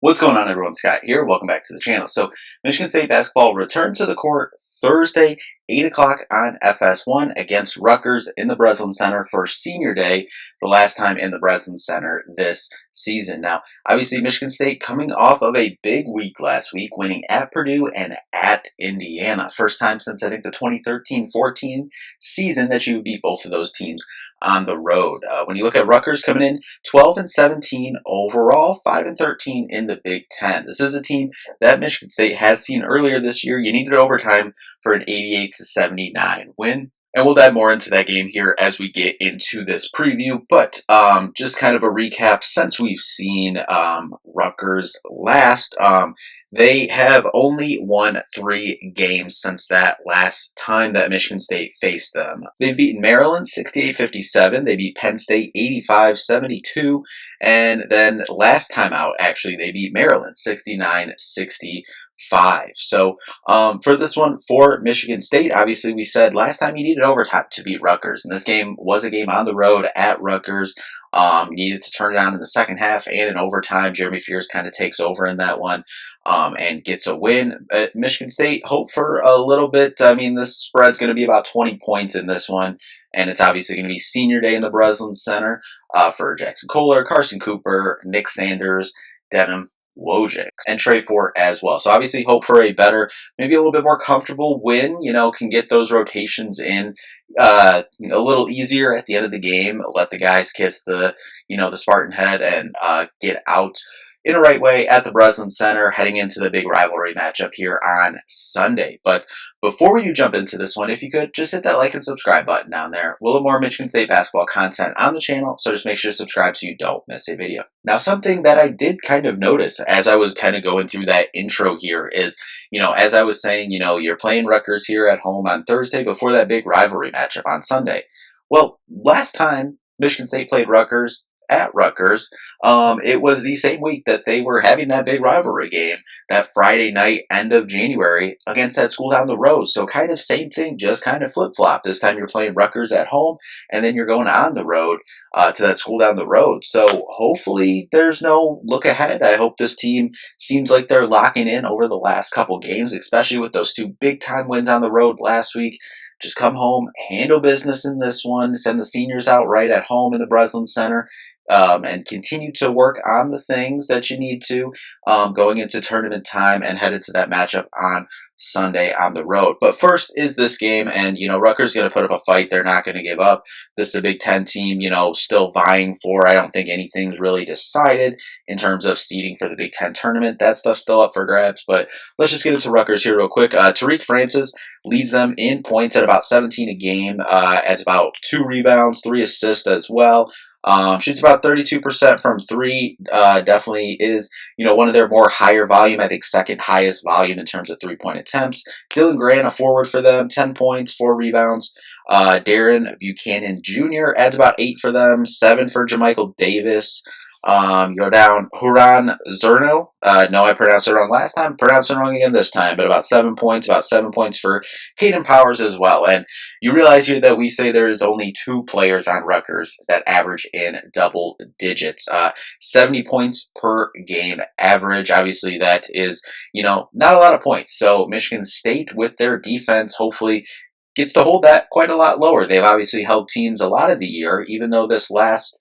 What's going on, everyone? Scott here. Welcome back to the channel. So, Michigan State basketball returned to the court Thursday, 8 o'clock on FS1 against Rutgers in the Breslin Center for senior day, the last time in the Breslin Center this season. Now, obviously, Michigan State coming off of a big week last week, winning at Purdue and at Indiana. First time since, I think, the 2013-14 season that you beat both of those teams on the road. When you look at Rutgers coming in 12-17 overall, 5-13 in the Big Ten. This is a team that Michigan State has seen earlier this year. You needed overtime for an 88-79 win. And we'll dive more into that game here as we get into this preview. But just kind of a recap, since we've seen Rutgers last, they have only won 3 games since that last time that Michigan State faced them. They've beaten Maryland 68-57. They beat Penn State 85-72. And then last time out, actually, they beat Maryland 69-65. So for this one, for Michigan State, obviously we said last time you needed overtime to beat Rutgers. And this game was a game on the road at Rutgers. Needed to turn it on in the second half and in overtime. Jeremy Fears kind of takes over in that one. And gets a win. Michigan State hope for a little bit. I mean, this spread's going to be about 20 points in this one, and it's obviously going to be senior day in the Breslin Center for Jackson Kohler, Carson Cooper, Nick Sanders, Denham Wojcik, and Trey Fort as well. So obviously hope for a better, maybe a little bit more comfortable win, can get those rotations in a little easier at the end of the game, let the guys kiss the Spartan head and get out in a right way at the Breslin Center heading into the big rivalry matchup here on Sunday. But before we do jump into this one, if you could just hit that like and subscribe button down there. We'll have more Michigan State basketball content on the channel, so just make sure to subscribe so you don't miss a video. Now, something that I did kind of notice as I was kind of going through that intro here is, as I was saying, you're playing Rutgers here at home on Thursday before that big rivalry matchup on Sunday. Well, last time Michigan State played Rutgers at Rutgers, it was the same week that they were having that big rivalry game, that Friday night, end of January, against that school down the road. So kind of same thing, just kind of flip-flop. This time you're playing Rutgers at home, and then you're going on the road to that school down the road. So hopefully there's no look ahead. I hope this team seems like they're locking in over the last couple games, especially with those 2 big-time wins on the road last week. Just come home, handle business in this one, send the seniors out right at home in the Breslin Center, and continue to work on the things that you need to going into tournament time and head into that matchup on Sunday on the road. But first is this game, and Rutgers is going to put up a fight. They're not going to give up. This is a Big Ten team, still vying for. I don't think anything's really decided in terms of seeding for the Big Ten tournament. That stuff's still up for grabs. But let's just get into Rutgers here real quick. Tariq Francis leads them in points at about 17 a game. Adds about 2 rebounds, 3 assists as well. Shoots about 32% from 3. Definitely is, one of their more higher volume, I think second highest volume in terms of 3-point attempts. Dylan Grant, a forward for them, 10 points, 4 rebounds. Darren Buchanan Jr. adds about 8 for them, 7 for Jamichael Davis. Go down Huran Zerno. No, I pronounced it wrong last time. Pronounced it wrong again this time. But about 7 points. About 7 points for Caden Powers as well. And you realize here that we say there is only 2 players on Rutgers that average in double digits. 70 points per game average. Obviously, that is, not a lot of points. So Michigan State with their defense, hopefully gets to hold that quite a lot lower. They've obviously held teams a lot of the year, even though this last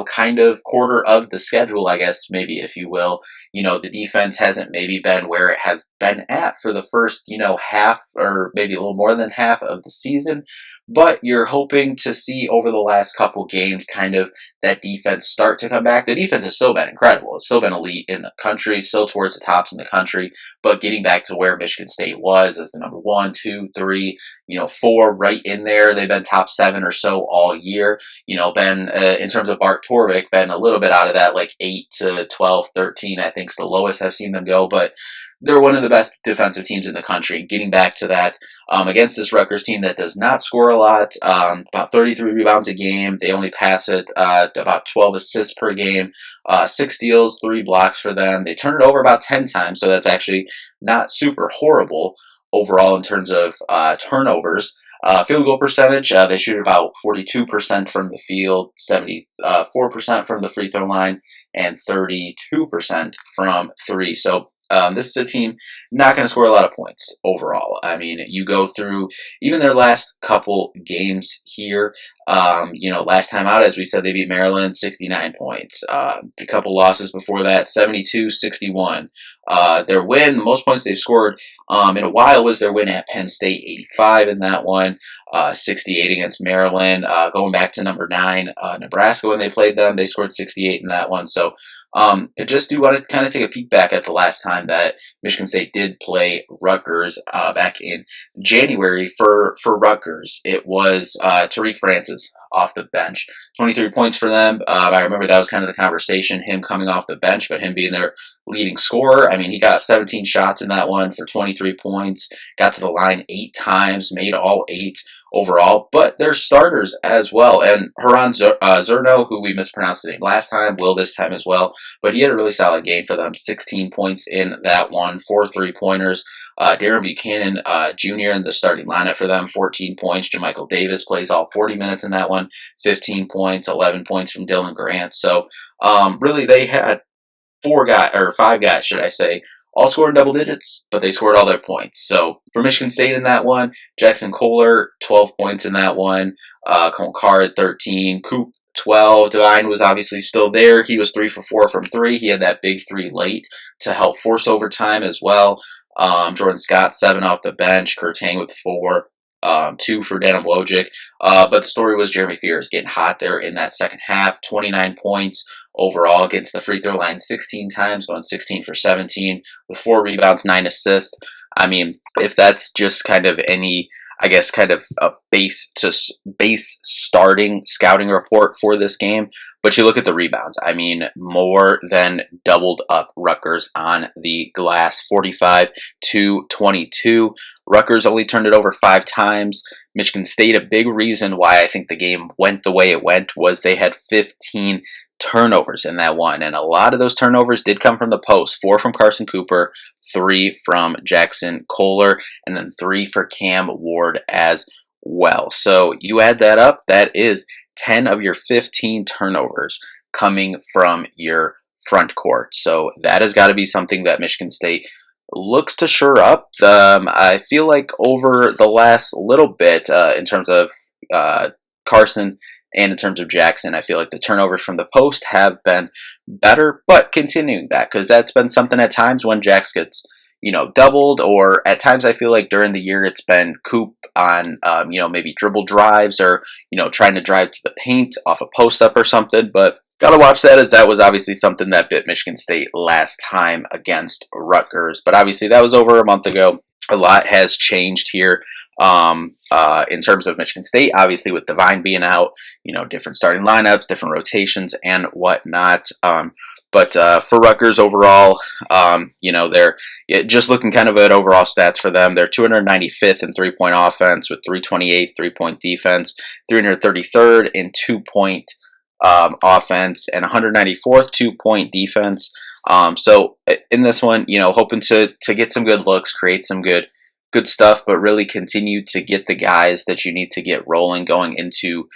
kind of quarter of the schedule, I guess, maybe, if you will, the defense hasn't maybe been where it has been at for the first, half or maybe a little more than half of the season. But you're hoping to see over the last couple games kind of that defense start to come back. The defense has still been incredible. It's still been elite in the country, still towards the tops in the country, but getting back to where Michigan State was as the number 1, 2, 3, 4 right in there. They've been top 7 or so all year. Been, in terms of Bart Torvik, been a little bit out of that, like 8 to 12, 13, I think is the lowest I've seen them go, but they're one of the best defensive teams in the country. Getting back to that against this Rutgers team that does not score a lot, about 33 rebounds a game. They only pass it about 12 assists per game, 6 steals, 3 blocks for them. They turn it over about 10 times, so that's actually not super horrible overall in terms of turnovers. Field goal percentage, they shoot about 42% from the field, 74% from the free throw line, and 32% from three. So this is a team not going to score a lot of points overall. I mean, you go through even their last couple games here. Last time out, as we said, they beat Maryland 69 points. A couple losses before that, 72-61. Their win, the most points they've scored in a while, was their win at Penn State, 85 in that one, 68 against Maryland. Going back to number 9, Nebraska, when they played them, they scored 68 in that one. So I just do want to kind of take a peek back at the last time that Michigan State did play Rutgers back in January. For Rutgers, it was Tariq Francis off the bench. 23 points for them. I remember that was kind of the conversation, him coming off the bench, but him being their leading scorer. I mean, he got 17 shots in that one for 23 points, got to the line 8 times, made all 8 overall, but they're starters as well. And Haran Zerno, who we mispronounced the name last time, will this time as well, but he had a really solid game for them. 16 points in that one, 4 3-pointers. Darren Buchanan Jr. in the starting lineup for them, 14 points. JaMychal Davis plays all 40 minutes in that one, 15 points, 11 points from Dylan Grant. So really they had 5 guys, should I say, all scored in double digits, but they scored all their points. So for Michigan State in that one, Jackson Kohler, 12 points in that one. Colin Carr, 13. Coop, 12. Devine was obviously still there. He was 3 for 4 from 3. He had that big 3 late to help force overtime as well. Jordan Scott, 7 off the bench. Kurt Tang with 4. 2 for Denim Wojcik. But the story was Jeremy Fears getting hot there in that second half. 29 points overall, gets the free throw line 16 times, going 16 for 17 with 4 rebounds, 9 assists. I mean, if that's just kind of any, I guess, kind of a base starting scouting report for this game, but you look at the rebounds. I mean, more than doubled up Rutgers on the glass, 45-22. Rutgers only turned it over 5 times. Michigan State, a big reason why I think the game went the way it went was they had 15 turnovers in that one, and a lot of those turnovers did come from the post. 4 from Carson Cooper, 3 from Jackson Kohler, and then 3 for Cam Ward as well. So you add that up, that is 10 of your 15 turnovers coming from your front court. So that has got to be something that Michigan State looks to shore up. I feel like over the last little bit, in terms of Carson and in terms of Jackson, I feel like the turnovers from the post have been better, but continuing that, because that's been something at times when Jax gets, doubled, or at times I feel like during the year it's been Coop on, maybe dribble drives or, trying to drive to the paint off a post up or something, but gotta watch that, as that was obviously something that bit Michigan State last time against Rutgers, but obviously that was over a month ago. A lot has changed here. In terms of Michigan State, obviously with Devine being out, different starting lineups, different rotations, and whatnot. But for Rutgers overall, they're just looking kind of at overall stats for them. They're 295th in 3-point offense with 328 3-point defense, 333rd in 2-point offense, and 194th 2-point defense. So in this one, hoping to get some good looks, create some good stuff, but really continue to get the guys that you need to get rolling going into,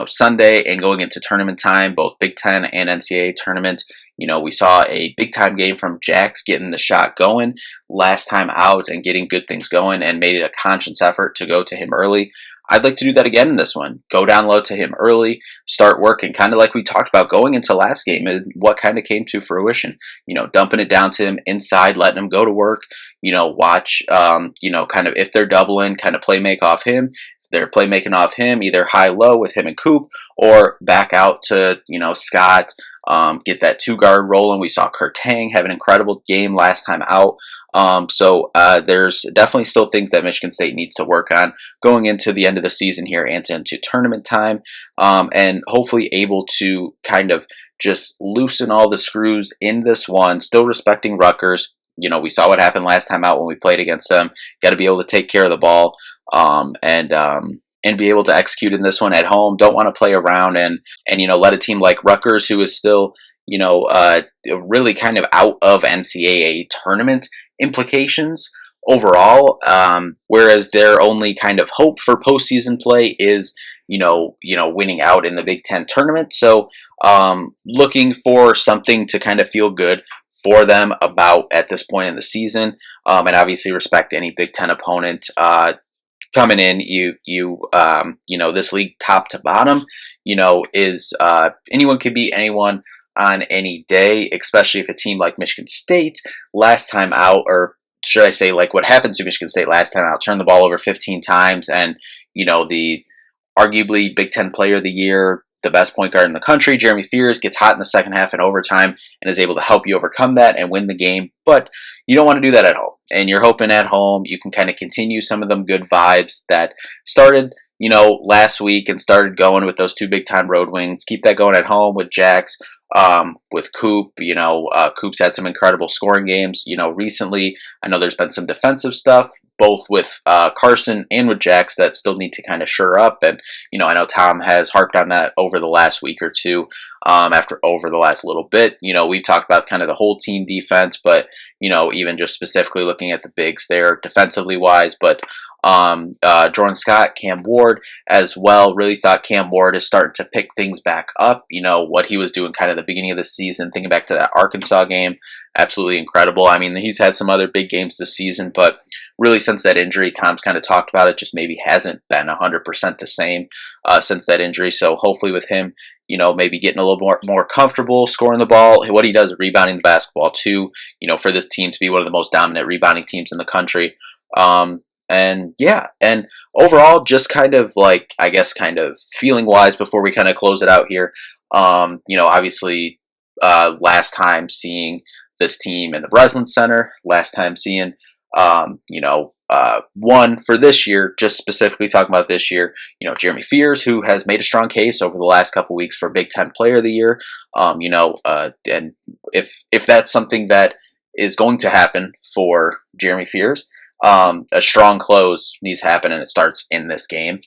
Sunday and going into tournament time, both Big Ten and NCAA tournament. We saw a big time game from Jax getting the shot going last time out and getting good things going, and made it a conscious effort to go to him early. I'd like to do that again in this one. Go down low to him early, start working, kind of like we talked about going into last game and what kind of came to fruition. Dumping it down to him inside, letting him go to work, watch, kind of if they're doubling, kind of play make off him. If they're playmaking off him, either high-low with him and Coop, or back out to, Scott, get that 2-guard rolling. We saw Kurt Tang have an incredible game last time out. So there's definitely still things that Michigan State needs to work on going into the end of the season here and into tournament time, and hopefully able to kind of just loosen all the screws in this one, still respecting Rutgers. We saw what happened last time out when we played against them. Got to be able to take care of the ball, and be able to execute in this one at home. Don't want to play around and let a team like Rutgers, who is still really kind of out of NCAA tournament implications, overall. Whereas their only kind of hope for postseason play is, winning out in the Big Ten tournament. So, looking for something to kind of feel good for them about at this point in the season, and obviously respect any Big Ten opponent. Coming in, this league top to bottom, is anyone can beat anyone on any day, especially if a team like Michigan State last time out, or should I say, like what happened to Michigan State last time out, turned the ball over 15 times, and the arguably Big Ten Player of the Year, the best point guard in the country, Jeremy Fears, gets hot in the second half in overtime and is able to help you overcome that and win the game. But you don't want to do that at home. And you're hoping at home you can kind of continue some of them good vibes that started, last week and started going with those two big time road wins. Keep that going at home with Jax, with Coop. Coop's had some incredible scoring games, recently. I know there's been some defensive stuff, both with Carson and with Jax, that still need to kind of shore up. And, I know Tom has harped on that over the last week or two, over the last little bit. We've talked about kind of the whole team defense, but, even just specifically looking at the bigs there defensively wise. But Jordan Scott, Cam Ward as well. Really thought Cam Ward is starting to pick things back up. What he was doing kind of the beginning of the season, thinking back to that Arkansas game, absolutely incredible. I mean, he's had some other big games this season, but really since that injury, Tom's kind of talked about it, just maybe hasn't been 100% the same since that injury. So hopefully with him, maybe getting a little more comfortable scoring the ball. What he does, rebounding the basketball too, for this team to be one of the most dominant rebounding teams in the country. And overall, just kind of like, I guess, kind of feeling wise before we kind of close it out here. Obviously, last time seeing this team in the Breslin Center, last time seeing, one for this year, just specifically talking about this year, Jeremy Fears, who has made a strong case over the last couple weeks for Big Ten Player of the Year. And if that's something that is going to happen for Jeremy Fears, a strong close needs to happen, and it starts in this game.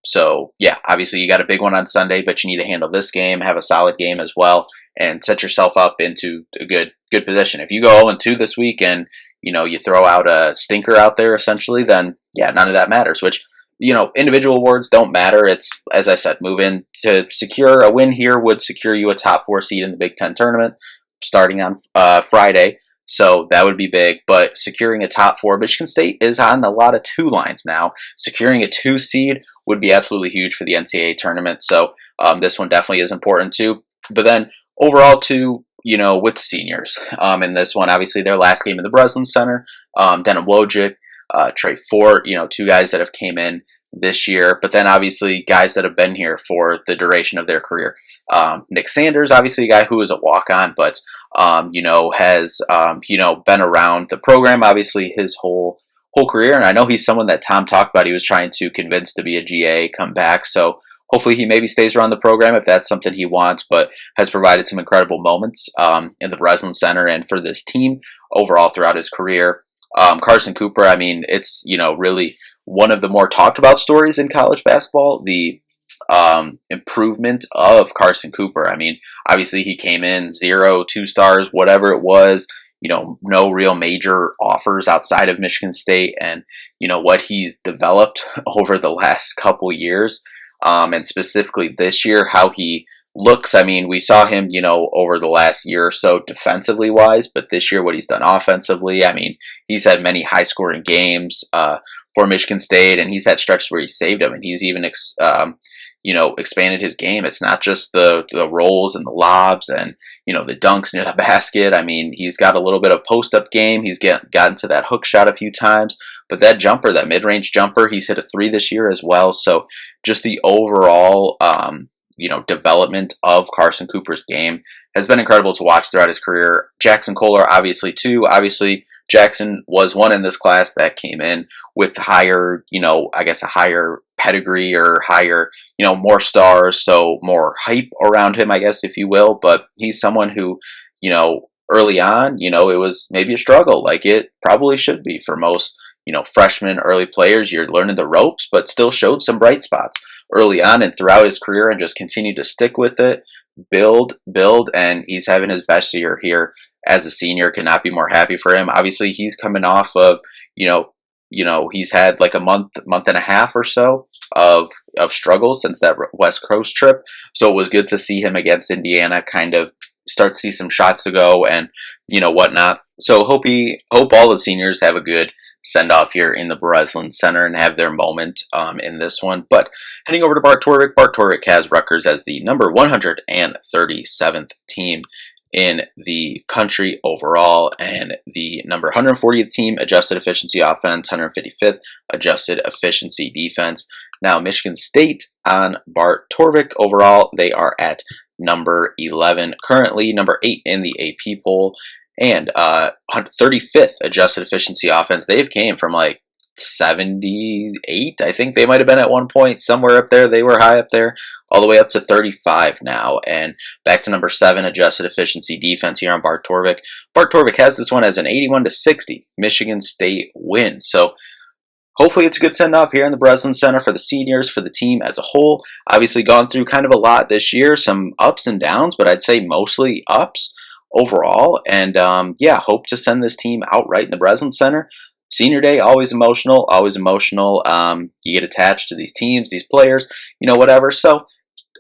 So yeah, obviously you got a big one on Sunday, but you need to handle this game, have a solid game as well, and set yourself up into a good position. If you go 0-2 this week and you throw out a stinker out there essentially, then yeah, none of that matters. Which individual awards don't matter. It's, as I said, move in to secure a win here would secure you a top 4 seed in the Big Ten tournament starting on Friday. So that would be big, but securing a top 4, Michigan State is on a lot of 2 lines now. Securing a 2 seed would be absolutely huge for the NCAA tournament. So this one definitely is important too. But then overall too, with the seniors, in this one, obviously their last game in the Breslin Center, Denim Wojcik, Trey Fort, 2 guys that have came in this year, but then obviously guys that have been here for the duration of their career. Nick Sanders, obviously a guy who is a walk-on, but has been around the program obviously his whole career, and I know he's someone that Tom talked about. He was trying to convince to be a GA, come back. So hopefully he maybe stays around the program if that's something he wants, but has provided some incredible moments in the Breslin Center and for this team overall throughout his career. Carson Cooper, I mean, it's really one of the more talked about stories in college basketball, the improvement of Carson Cooper. I mean, obviously he came in 0, 2 stars, whatever it was, no real major offers outside of Michigan State, and what he's developed over the last couple years, and specifically this year, how he looks. I mean, we saw him, over the last year or so defensively wise, but this year what he's done offensively, I mean, he's had many high scoring games for Michigan State, and he's had stretches where he saved them, and he's even expanded his game. It's not just the rolls and the lobs and the dunks near the basket. I mean, he's got a little bit of post up game. He's gotten to that hook shot a few times, but that jumper, that mid range jumper, he's hit a 3 this year as well. So just the overall development of Carson Cooper's game has been incredible to watch throughout his career. Jackson Kohler, obviously too. Obviously Jackson was one in this class that came in with higher, I guess a higher pedigree or higher, more stars, so more hype around him, I guess, if you will. But he's someone who, early on, it was maybe a struggle, like it probably should be for most, freshmen, early players. You're learning the ropes, but still showed some bright spots early on and throughout his career and just continued to stick with it. build, and he's having his best year here as a senior. Could not be more happy for him. Obviously, he's coming off of, he's had like a month and a half or so of struggles since that West Coast trip. So it was good to see him against Indiana kind of start to see some shots to go and whatnot. So hope all the seniors have a good send off here in the Breslin Center and have their moment in this one. But heading over to Bart Torvik has Rutgers as the number 137th team in the country overall, and the number 140th team adjusted efficiency offense, 155th adjusted efficiency defense. Now Michigan State on Bart Torvik overall, they are at number 11 currently, number 8 in the AP poll, and 35th adjusted efficiency offense. They've came from like 78, I think they might have been at one point, somewhere up there. They were high up there, all the way up to 35 now, and back to number 7 adjusted efficiency defense here on Bart Torvik. Bart Torvik has this one as an 81-60 Michigan State win. So hopefully it's a good send-off here in the Breslin Center for the seniors, for the team as a whole. Obviously gone through kind of a lot this year, some ups and downs, but I'd say mostly ups overall. And yeah, hope to send this team outright in the Breslin Center. Senior day, always emotional, always emotional. You get attached to these teams, these players, whatever. So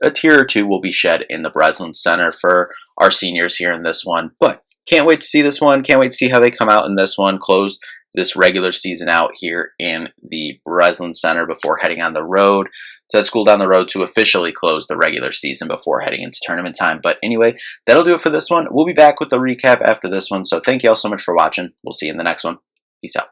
a tear or two will be shed in the Breslin Center for our seniors here in this one. But can't wait to see this one. Can't wait to see how they come out in this one. Close this regular season out here in the Breslin Center before heading on the road to that school down the road to officially close the regular season before heading into tournament time. But anyway, that'll do it for this one. We'll be back with the recap after this one. So thank you all so much for watching. We'll see you in the next one. Peace out.